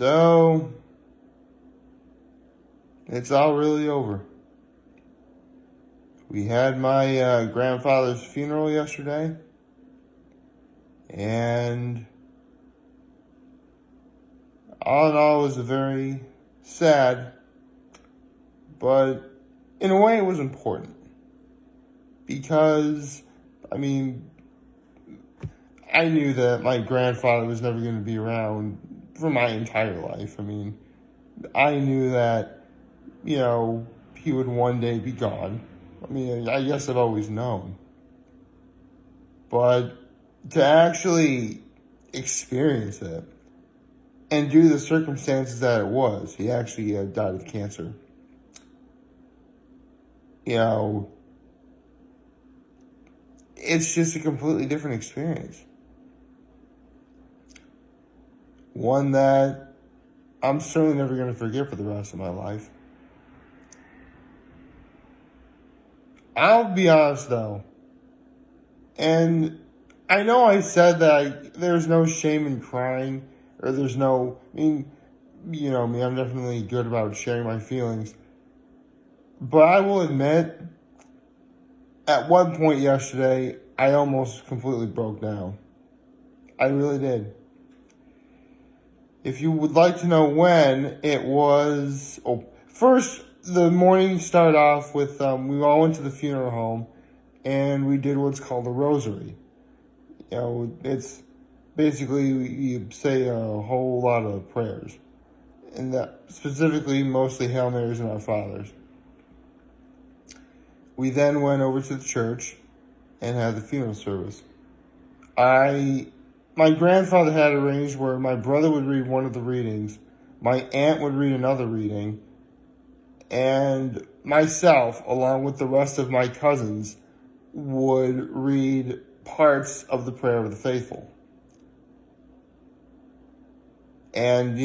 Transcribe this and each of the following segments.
So, it's all really over. We had my grandfather's funeral yesterday, and all in all, it was a very sad, but in a way it was important. Because, I mean, I knew that my grandfather was never going to be around for my entire life. I mean, I knew that, he would one day be gone. I mean, I guess I've always known. But to actually experience it and due to the circumstances that it was, he actually died of cancer. It's just a completely different experience. One that I'm certainly never going to forget for the rest of my life. I'll be honest, though, and I know I said that there's no shame in crying, or there's no, you know me, I'm definitely good about sharing my feelings. But I will admit, at one point yesterday, I almost completely broke down. I really did. If you would like to know when, it was... first, the morning started off with, we all went to the funeral home, and we did what's called a rosary. It's basically, you say a whole lot of prayers. And that specifically, mostly Hail Marys and Our Fathers. We then went over to the church and had the funeral service. My grandfather had arranged where my brother would read one of the readings, my aunt would read another reading, and myself, along with the rest of my cousins, would read parts of the Prayer of the Faithful. And,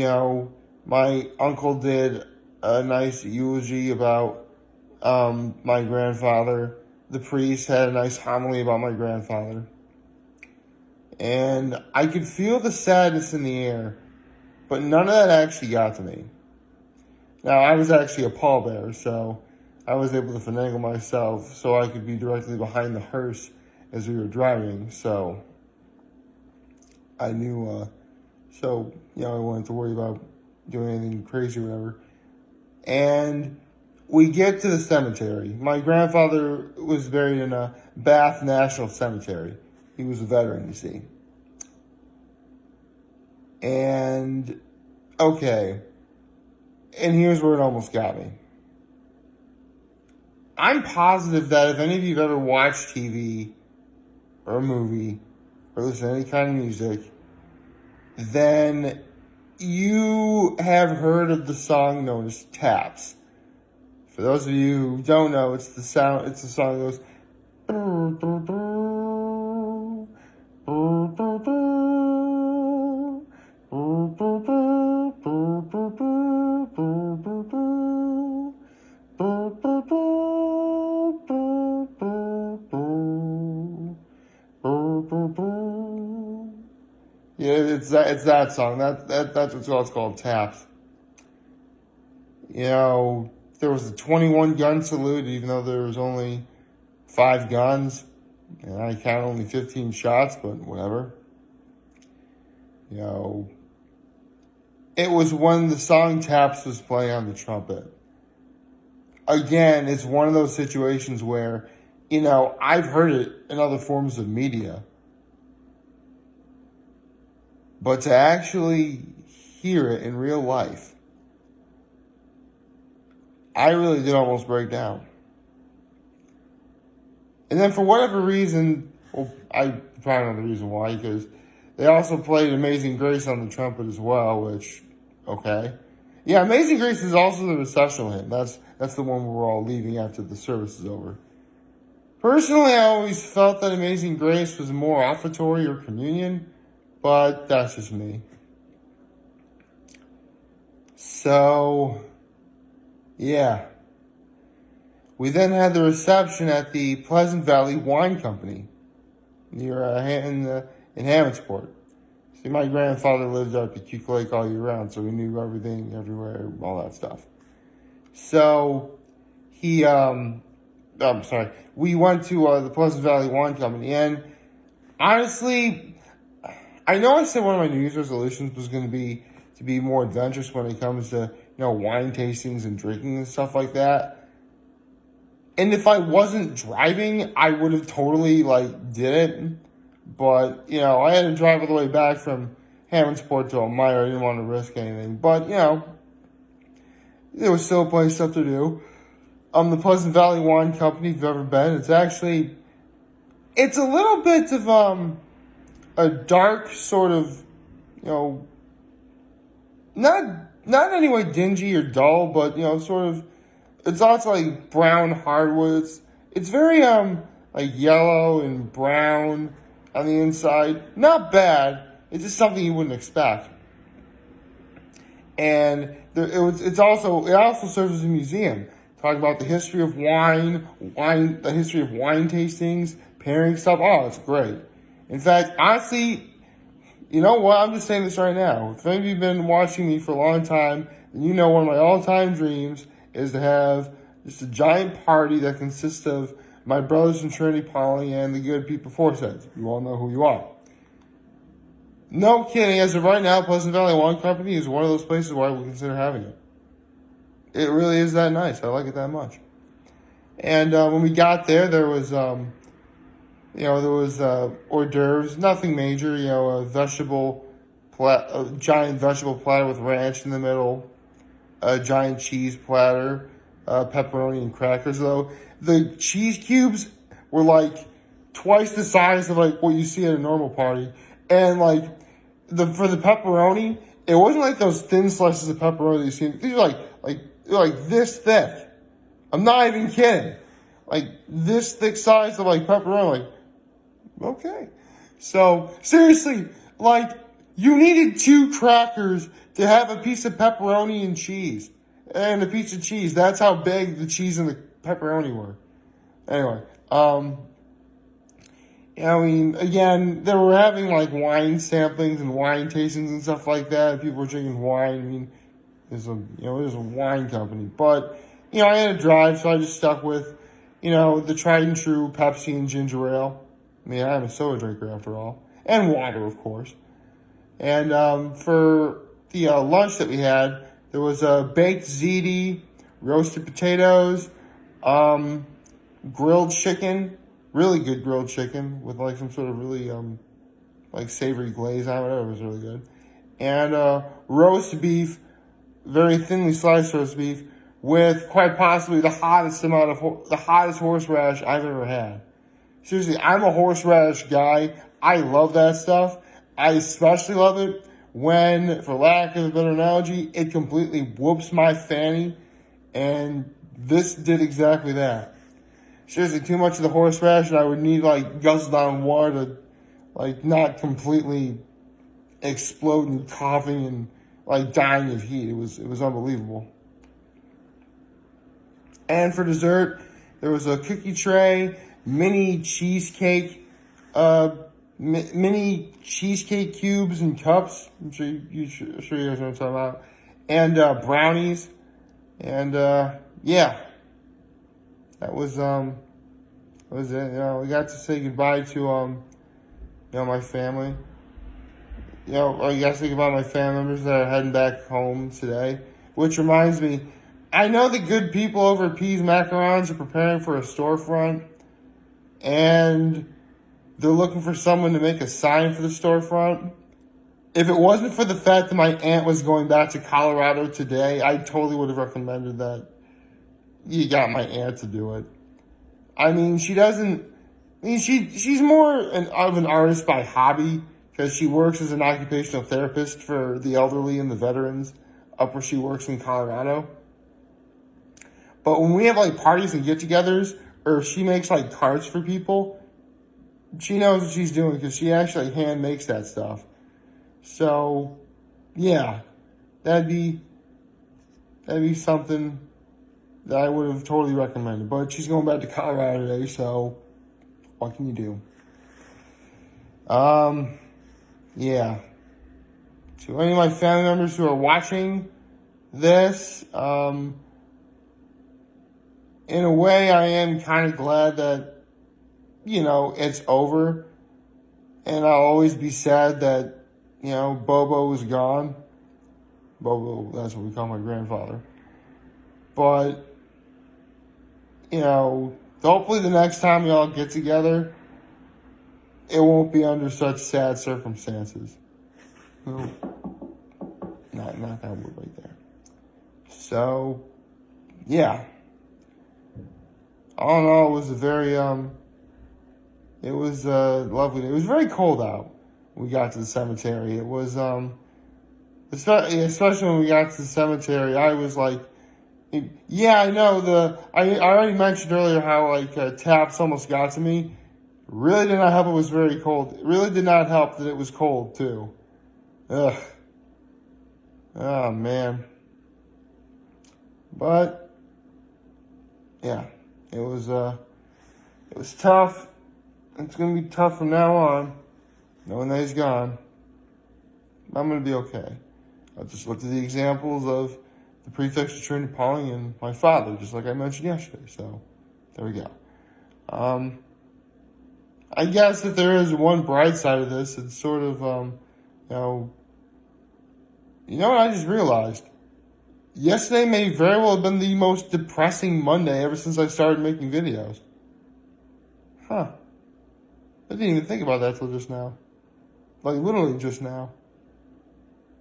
my uncle did a nice eulogy about my grandfather. The priest had a nice homily about my grandfather. And I could feel the sadness in the air, but none of that actually got to me. Now, I was actually a pallbearer, so I was able to finagle myself so I could be directly behind the hearse as we were driving. So I knew, I wanted to worry about doing anything crazy or whatever. And we get to the cemetery. My grandfather was buried in a Bath National Cemetery. He was a veteran, you see. And, okay. And here's where it almost got me. I'm positive that if any of you have ever watched TV or a movie or listened to any kind of music, then you have heard of the song known as Taps. For those of you who don't know, it's the song that goes... Yeah, it's that song. That's what's called Taps. There was a 21 gun salute, even though there was only 5 guns. And I count only 15 shots, but whatever. It was when the song Taps was playing on the trumpet. Again, it's one of those situations where, I've heard it in other forms of media. But to actually hear it in real life, I really did almost break down. And then for whatever reason, I probably know the reason why, because they also played Amazing Grace on the trumpet as well, which, okay. Yeah, Amazing Grace is also the recessional hymn. That's the one we're all leaving after the service is over. Personally, I always felt that Amazing Grace was more offertory or communion, but that's just me. So, yeah. We then had the reception at the Pleasant Valley Wine Company near in Hammondsport. See, my grandfather lived up at Cuke Lake all year round, so he knew everything, everywhere, all that stuff. So we went to the Pleasant Valley Wine Company, and honestly, I know I said one of my New Year's resolutions was going to be more adventurous when it comes to, wine tastings and drinking and stuff like that. And if I wasn't driving, I would have totally, did it. But, I had to drive all the way back from Hammondsport to Elmira. I didn't want to risk anything. But, there was still plenty of stuff to do. The Pleasant Valley Wine Company, if you've ever been, it's a little bit of, a dark sort of, not in any way dingy or dull, but, sort of, it's lots of, brown hardwoods. It's very, yellow and brown on the inside. Not bad. It's just something you wouldn't expect. And it also serves as a museum. Talk about the history of the history of wine tastings, pairing stuff. Oh, it's great. In fact, honestly, you know what? I'm just saying this right now. If any of you have been watching me for a long time, then you know one of my all-time dreams is to have just a giant party that consists of my brothers from Trinity Poly and the good people Forsyth. You all know who you are. No kidding. As of right now, Pleasant Valley Wine Company is one of those places where I would consider having it. It really is that nice. I like it that much. And when we got there, there was hors d'oeuvres, nothing major. A giant vegetable platter with ranch in the middle, a giant cheese platter, pepperoni and crackers. Though the cheese cubes were twice the size of what you see at a normal party, and for the pepperoni, it wasn't like those thin slices of pepperoni that you see. These are they're this thick. I'm not even kidding. This thick size of pepperoni. Okay. So seriously, you needed 2 crackers to have a piece of pepperoni and cheese. And a piece of cheese. That's how big the cheese and the pepperoni were. Anyway, again, they were having wine samplings and wine tastings and stuff like that. People were drinking wine. It was a wine company. But, I had to drive, so I just stuck with, the tried and true Pepsi and ginger ale. I'm a soda drinker after all. And water, of course. And for the lunch that we had, there was baked ziti, roasted potatoes, grilled chicken, really good grilled chicken with some sort of really savory glaze on it. It was really good. And roast beef, very thinly sliced roast beef, with quite possibly the hottest horseradish I've ever had. Seriously, I'm a horseradish guy. I love that stuff. I especially love it when, for lack of a better analogy, it completely whoops my fanny. And this did exactly that. Seriously, too much of the horseradish, and I would need guzzle down water to not completely explode and coughing and dying of heat. It was unbelievable. And for dessert, there was a cookie tray, mini cheesecake cubes and cups. I'm sure you guys know what I'm talking about. And brownies. And yeah, that was it. We got to say goodbye to my family. I got to say goodbye to my family members that are heading back home today. Which reminds me, I know the good people over at P's Macarons are preparing for a storefront. And they're looking for someone to make a sign for the storefront. If it wasn't for the fact that my aunt was going back to Colorado today, I totally would have recommended that you got my aunt to do it. She's more of an artist by hobby because she works as an occupational therapist for the elderly and the veterans up where she works in Colorado. But when we have parties and get-togethers, or if she makes cards for people, she knows what she's doing because she actually hand makes that stuff. So, yeah, that'd be something that I would have totally recommended. But she's going back to Colorado today, so what can you do? Yeah. to any of my family members who are watching this, in a way, I am kind of glad that, it's over. And I'll always be sad that, Bobo was gone. Bobo, that's what we call my grandfather. But, hopefully the next time y'all get together, it won't be under such sad circumstances. Not that wood right there. So, yeah. All in all, it was a very, it was lovely. It was very cold out when we got to the cemetery. It was, especially when we got to the cemetery, I was like, yeah, I know I already mentioned earlier how taps almost got to me. Really did not help it was very cold. It really did not help that it was cold too. Ugh. Oh man. But yeah, it was tough. It's gonna be tough from now on, knowing that he's gone. I'm gonna be okay. I just looked at the examples of the prefects of Trinity Pauling and my father, just like I mentioned yesterday. So there we go. I guess if there is one bright side of this, it's sort of, you know what I just realized? Yesterday may very well have been the most depressing Monday ever since I started making videos. Huh. I didn't even think about that till just now. Like, literally just now.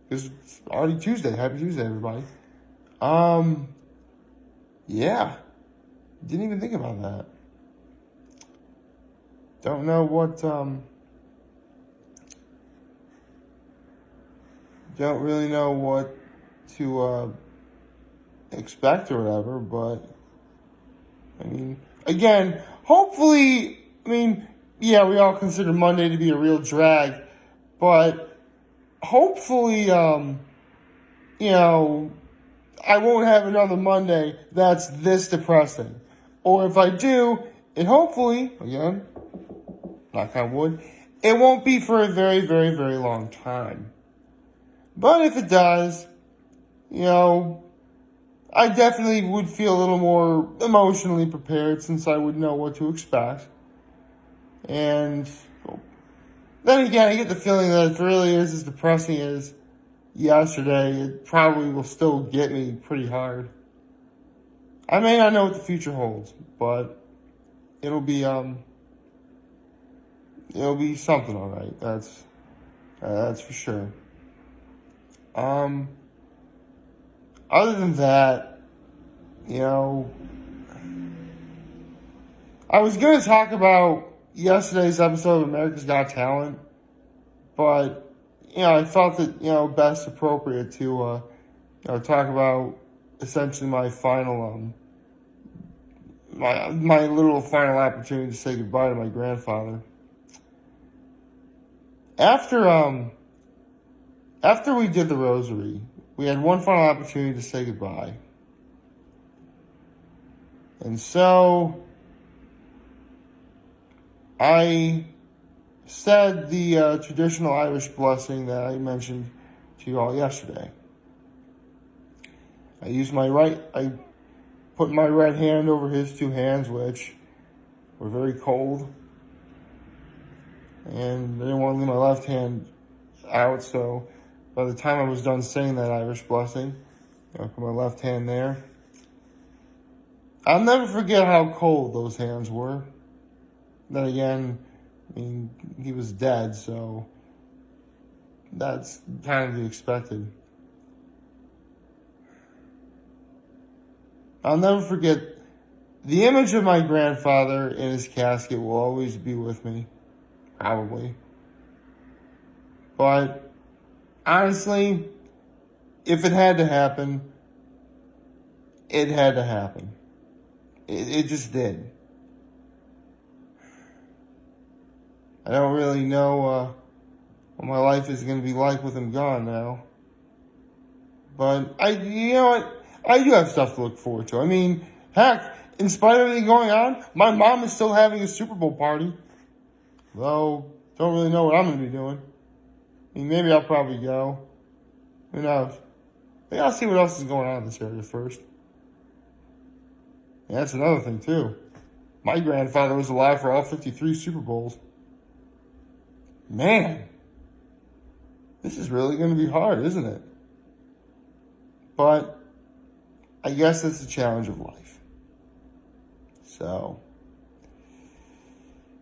Because it's already Tuesday. Happy Tuesday, everybody. Yeah. Didn't even think about that. Don't know what, don't really know what to, expect or whatever, but, I mean, again, hopefully, yeah, we all consider Monday to be a real drag, but hopefully, I won't have another Monday that's this depressing. Or if I do, it hopefully, again, knock on wood, it won't be for a very, very, very long time. But if it does, I definitely would feel a little more emotionally prepared since I would know what to expect. And then again, I get the feeling that if it really is as depressing as yesterday, it probably will still get me pretty hard. I may not know what the future holds, but it'll be something, all right. That's for sure. Other than that, I was going to talk about yesterday's episode of America's Got Talent, but, I felt that, best appropriate to, talk about essentially my final, my little final opportunity to say goodbye to my grandfather. After we did the rosary, we had one final opportunity to say goodbye. And so I said the traditional Irish blessing that I mentioned to you all yesterday. I put my right hand over his two hands, which were very cold. And I didn't want to leave my left hand out, so by the time I was done saying that Irish blessing, I put my left hand there. I'll never forget how cold those hands were. Then again, he was dead, so that's kind of the expected. I'll never forget, the image of my grandfather in his casket will always be with me, probably. But honestly, if it had to happen, it had to happen. It just did. I don't really know what my life is going to be like with him gone now. But you know what? I do have stuff to look forward to. Heck, in spite of everything going on, my mom is still having a Super Bowl party. Though, don't really know what I'm going to be doing. Maybe I'll probably go. Who knows? They gotta see what else is going on in this area first. And that's another thing, too. My grandfather was alive for all 53 Super Bowls. Man, this is really going to be hard, isn't it? But I guess that's the challenge of life. So,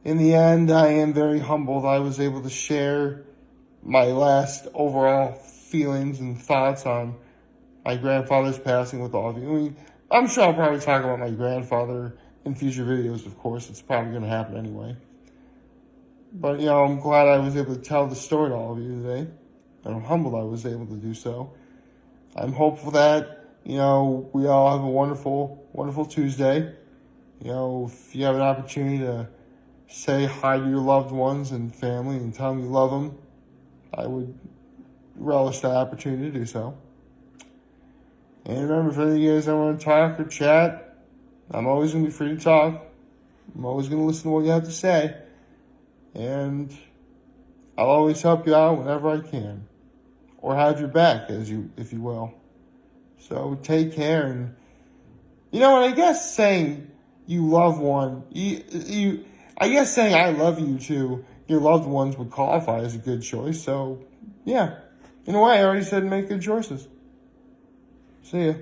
in the end, I am very humbled I was able to share my last overall feelings and thoughts on my grandfather's passing with all of you. I mean, I'm sure I'll probably talk about my grandfather in future videos, of course. It's probably going to happen anyway. But, I'm glad I was able to tell the story to all of you today. And I'm humbled I was able to do so. I'm hopeful that, we all have a wonderful, wonderful Tuesday. If you have an opportunity to say hi to your loved ones and family and tell them you love them, I would relish that opportunity to do so. And remember, if any of you guys ever want to talk or chat, I'm always going to be free to talk. I'm always going to listen to what you have to say. And I'll always help you out whenever I can. Or have your back, if you will. So take care. And, I guess saying you love one, I guess saying I love you to your loved ones would qualify as a good choice. So, yeah. In a way, I already said make good choices. See ya.